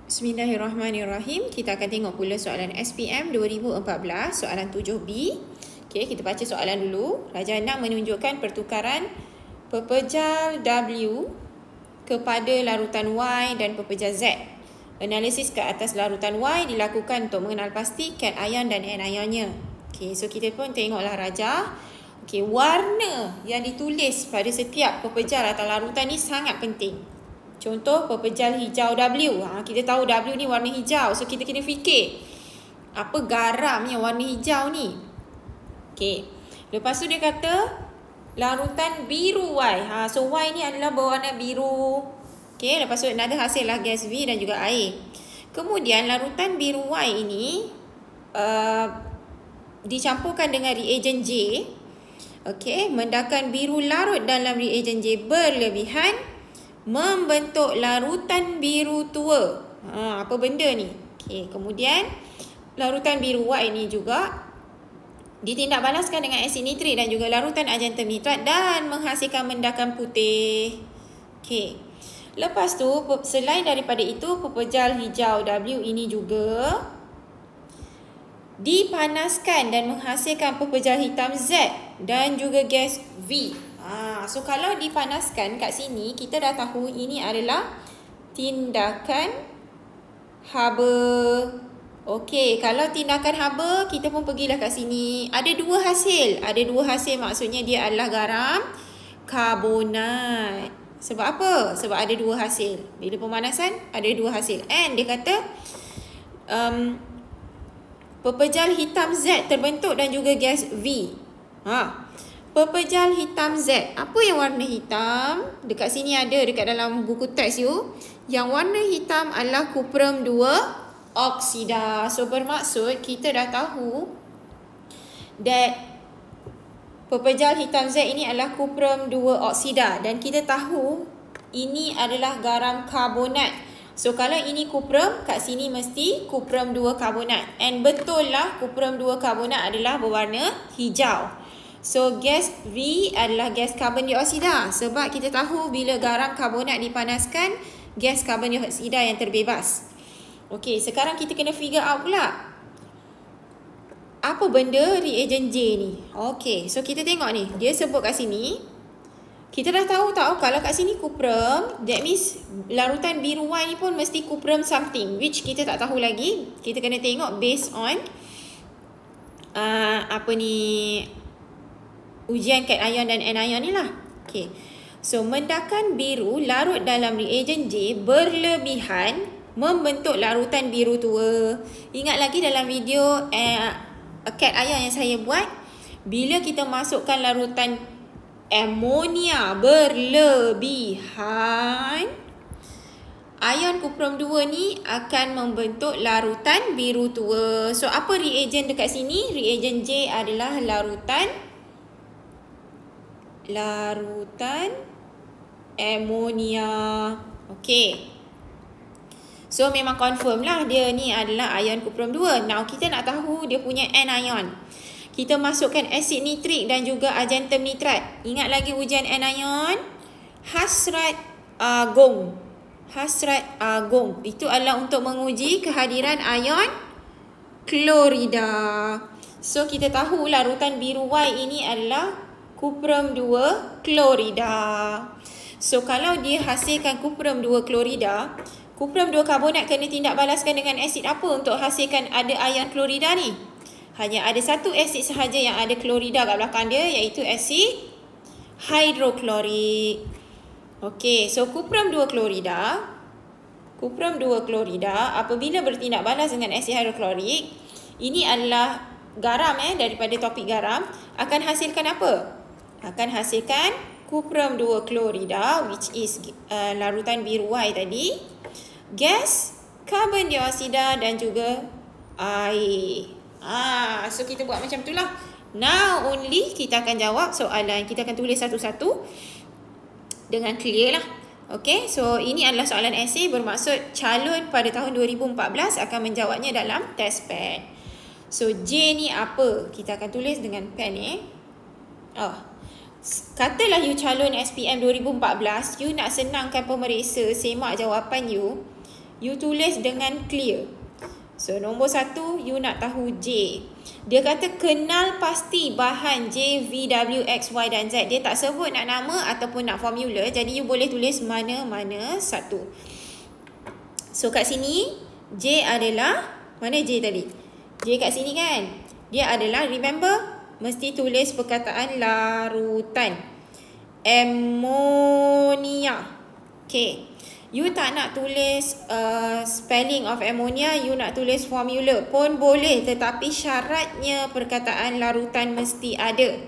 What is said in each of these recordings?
Bismillahirrahmanirrahim. Kita akan tengok pula soalan SPM 2014, soalan 7B. Okey, kita baca soalan dulu. Rajah 6 menunjukkan pertukaran pepejal W kepada larutan Y dan pepejal Z. Analisis ke atas larutan Y dilakukan untuk mengenal pasti cation dan anionnya. Okey, so kita pun tengoklah rajah. Okey, warna yang ditulis pada setiap pepejal atau larutan ni sangat penting. Contoh pepejal hijau W. Kita tahu W ni warna hijau. So kita kena fikir apa garam yang warna hijau ni. Okey. Lepas tu dia kata larutan biru Y. So Y ni adalah berwarna biru. Okey, lepas tu ada hasil lah gas V dan juga air. Kemudian larutan biru Y ini dicampurkan dengan reagen J. Okey, mendakan biru larut dalam reagen J berlebihan membentuk larutan biru tua. Apa benda ni? Okey, kemudian larutan biru Y ni juga ditindakbalaskan dengan asid nitrik dan juga larutan argentum nitrat dan menghasilkan mendakan putih. Okey. Lepas tu selain daripada itu pepejal hijau W ini juga dipanaskan dan menghasilkan pepejal hitam Z dan juga gas V. So kalau dipanaskan kat sini, kita dah tahu ini adalah tindakan haba. Okey, kalau tindakan haba, kita pun pergilah kat sini. Ada dua hasil. Ada dua hasil, maksudnya dia adalah garam karbonat. Sebab apa? Sebab ada dua hasil. Bila pemanasan, ada dua hasil. And dia kata pepejal hitam Z terbentuk dan juga gas V. Pepejal hitam Z. Apa yang warna hitam? Dekat sini ada, dekat dalam buku teks you. Yang warna hitam adalah kuprum 2 oksida. So bermaksud kita dah tahu that pepejal hitam Z ini adalah kuprum 2 oksida. Dan kita tahu ini adalah garam karbonat. So kalau ini kuprum, kat sini mesti kuprum 2 karbonat. And betul lah kuprum 2 karbonat adalah berwarna hijau. So gas V adalah gas karbon dioksida. Sebab kita tahu bila garam karbonat dipanaskan, gas karbon dioksida yang terbebas. Okey, sekarang kita kena figure out pula apa benda reagen J ni. Okey, so kita tengok ni. Dia sebut kat sini. Kita dah tahu kalau kat sini kuprum, that means larutan biru Y ni pun mesti kuprum something, which kita tak tahu lagi. Kita kena tengok based on ujian cation dan anion ni lah. Okay. So, mendakan biru larut dalam reagen J berlebihan membentuk larutan biru tua. Ingat lagi dalam video cation yang saya buat, bila kita masukkan larutan amonia berlebihan, ion kuprum 2 ni akan membentuk larutan biru tua. So, apa reagen dekat sini? Reagen J adalah larutan amonia. Okey. So memang confirm lah dia ni adalah ion kuprum 2. Now kita nak tahu dia punya anion. Kita masukkan asid nitrik dan juga argentum nitrat. Ingat lagi ujian anion? Hasrat argon. Hasrat argon. Itu adalah untuk menguji kehadiran ion klorida. So kita tahu larutan biru Y ini adalah kuprum 2 klorida. So kalau dia hasilkan kuprum 2 klorida, kuprum 2 karbonat kena tindak balaskan dengan asid apa untuk hasilkan ada ion klorida ni? Hanya ada satu asid sahaja yang ada klorida kat belakang dia, iaitu asid hidroklorik. Okey, so kuprum 2 klorida apabila bertindak balas dengan asid hidroklorik, ini adalah garam daripada topik garam, akan hasilkan apa? Akan hasilkan kuprum 2 klorida, which is larutan biru Y tadi, gas karbon dioksida dan juga air. So kita buat macam tu lah. Now only kita akan jawab soalan. Kita akan tulis satu-satu dengan clear lah. Okay, so ini adalah soalan esei, bermaksud calon pada tahun 2014 akan menjawabnya dalam test pad. So J ni apa? Kita akan tulis dengan pen katalah you calon SPM 2014, you nak senangkan pemeriksa semak jawapan you. You tulis dengan clear. So, nombor 1, you nak tahu J. Dia kata kenal pasti bahan J, V, W, X, Y dan Z. Dia tak sebut nak nama ataupun nak formula. Jadi, you boleh tulis mana-mana satu. So, kat sini, J adalah, mana J tadi? J kat sini kan? Dia adalah, remember, mesti tulis perkataan larutan. Ammonia. Okay. You tak nak tulis spelling of ammonia, you nak tulis formula pun boleh. Tetapi syaratnya perkataan larutan mesti ada.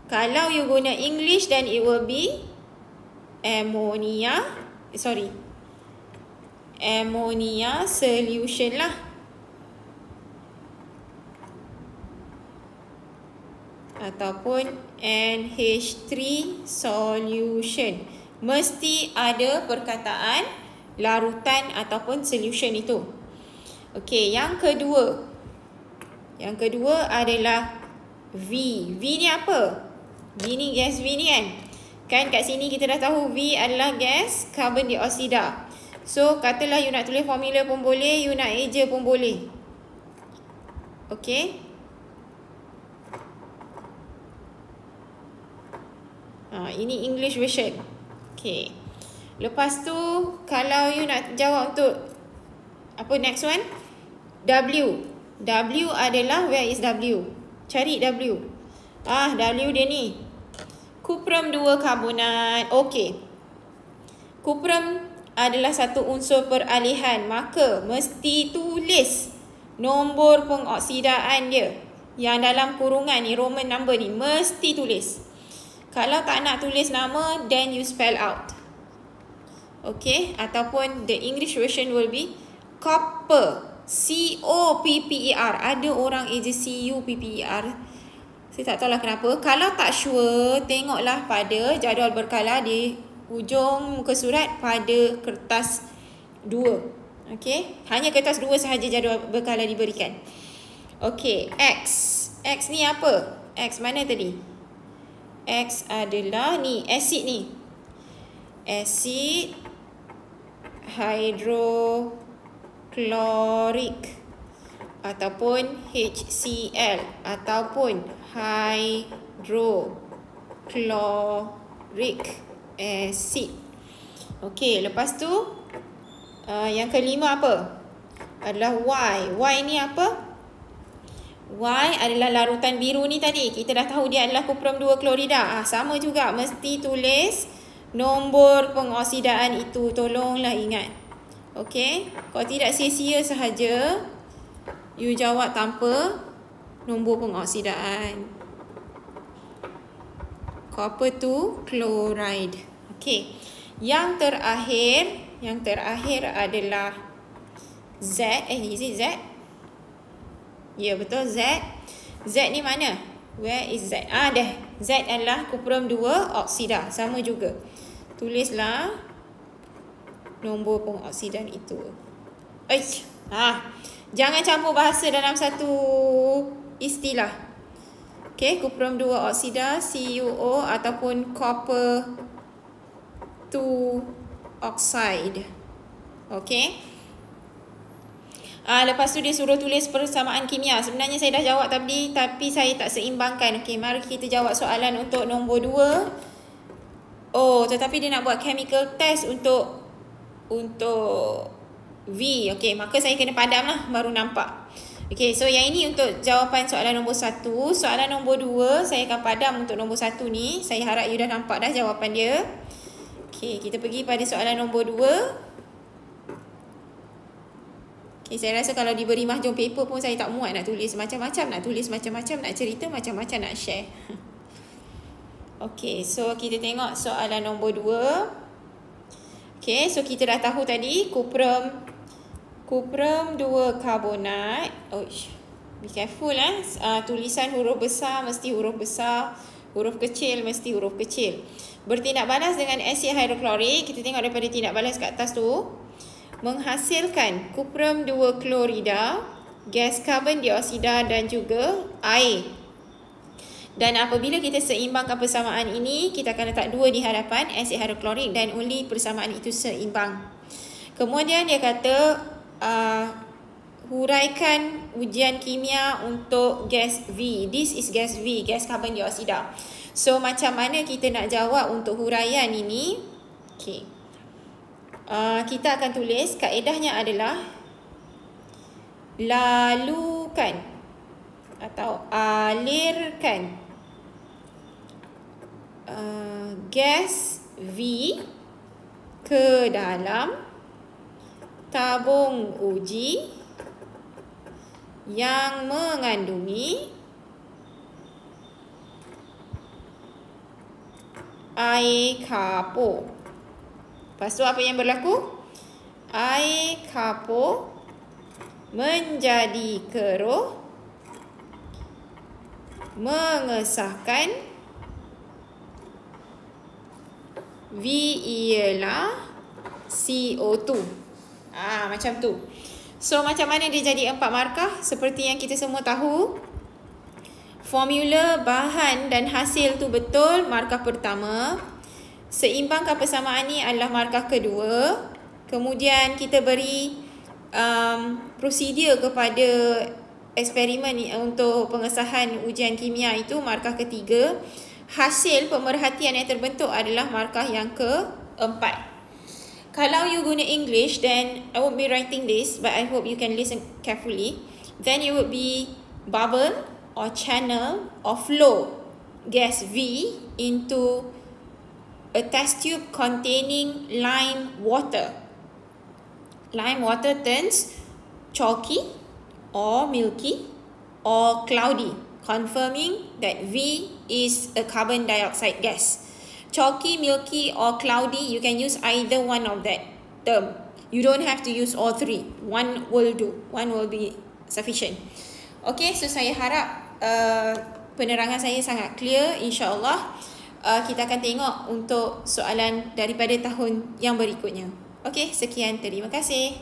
Kalau you guna English, then it will be ammonia solution lah. Ataupun NH3 solution. Mesti ada perkataan larutan ataupun solution itu. Okey, yang kedua. Yang kedua adalah V. V ni apa? V ni gas V ni kan? Kan kat sini kita dah tahu V adalah gas carbon dioksida. So, katalah you nak tulis formula pun boleh, you nak eja pun boleh. Okey. Ini English version. Okay. Lepas tu, kalau you nak jawab untuk apa next one? W. W adalah, where is W? Cari W. W dia ni. Cuprum 2 karbonat. Okay. Cuprum adalah satu unsur peralihan. Maka, mesti tulis nombor pengoksidaan dia. Yang dalam kurungan ni, Roman number ni. Mesti tulis. Kalau tak nak tulis nama, then you spell out. Okay. Ataupun the English version will be copper. C-O-P-P-E-R. Ada orang eja C-U-P-P-E-R. Saya tak tahulah kenapa. Kalau tak sure, tengoklah pada jadual berkala di hujung muka surat pada kertas 2. Okay. Hanya kertas 2 sahaja jadual berkala diberikan. Okay. X. X ni apa? X mana tadi? X adalah ni, asid ni. Asid hidroklorik ataupun HCl ataupun hydrochloric acid. Okey, lepas tu yang kelima apa? Adalah Y. Y ni apa? Y adalah larutan biru ni tadi. Kita dah tahu dia adalah cuprum 2 klorida. Sama juga. Mesti tulis nombor pengoksidaan itu. Tolonglah ingat. Okey. Kalau tidak sia-sia sahaja you jawab tanpa nombor pengoksidaan. Copper 2 chloride. Okey. Yang terakhir adalah Z. Is it Z? Ya, betul, Z. Z ni mana? Where is Z? Dah. Z adalah cuprum 2 oksida. Sama juga. Tulislah nombor pengoksidan itu. Jangan campur bahasa dalam satu istilah. Okay, cuprum 2 oksida, CuO ataupun copper 2 oxide. Okay. Lepas tu dia suruh tulis persamaan kimia. Sebenarnya saya dah jawab tadi, tapi saya tak seimbangkan. Okey, mari kita jawab soalan untuk nombor 2. Tetapi dia nak buat chemical test untuk V. Okey, maka saya kena padam lah, baru nampak. Okey, so yang ini untuk jawapan soalan nombor 1. Soalan nombor 2, saya akan padam untuk nombor 1 ni. Saya harap you dah nampak dah jawapan dia. Okey, kita pergi pada soalan nombor 2. Okay, saya rasa kalau diberi mahjong paper pun saya tak muat nak tulis macam-macam, nak tulis macam-macam, nak cerita macam-macam, nak share. Okay, so kita tengok soalan nombor 2. Okay, so kita dah tahu tadi cuprum 2 karbonat. Be careful tulisan huruf besar mesti huruf besar, huruf kecil mesti huruf kecil. Bertindak balas dengan asid hidroklorik. Kita tengok daripada tindak balas kat atas tu. Menghasilkan cuprum 2 klorida, gas karbon dioksida dan juga air. Dan apabila kita seimbangkan persamaan ini, kita akan letak 2 di hadapan asid hidroklorik dan only persamaan itu seimbang. Kemudian dia kata huraikan ujian kimia untuk gas V. This is gas V, gas karbon dioksida. So macam mana kita nak jawab untuk huraian ini? Okay. Kita akan tulis, kaedahnya adalah lalukan atau alirkan gas V ke dalam tabung uji yang mengandungi air kapur. Lepas tu apa yang berlaku? Air kapur menjadi keruh, mengesahkan V ialah CO2. Macam tu. So macam mana dia jadi 4 markah? Seperti yang kita semua tahu, formula bahan dan hasil tu betul, markah pertama. Seimbangkan persamaan ni adalah markah kedua. Kemudian kita beri prosedur kepada eksperimen untuk pengesahan ujian kimia itu, markah ketiga. Hasil pemerhatian yang terbentuk adalah markah yang keempat. Kalau you guna English, then I won't be writing this, but I hope you can listen carefully. Then it would be bubble or channel or flow gas V into a test tube containing lime water. Lime water turns chalky or milky or cloudy, confirming that V is a carbon dioxide gas. Chalky, milky or cloudy, you can use either one of that term. You don't have to use all three. One will do. One will be sufficient. Okay, so saya harap penerangan saya sangat clear. InsyaAllah kita akan tengok untuk soalan daripada tahun yang berikutnya. Okay, sekian. Terima kasih.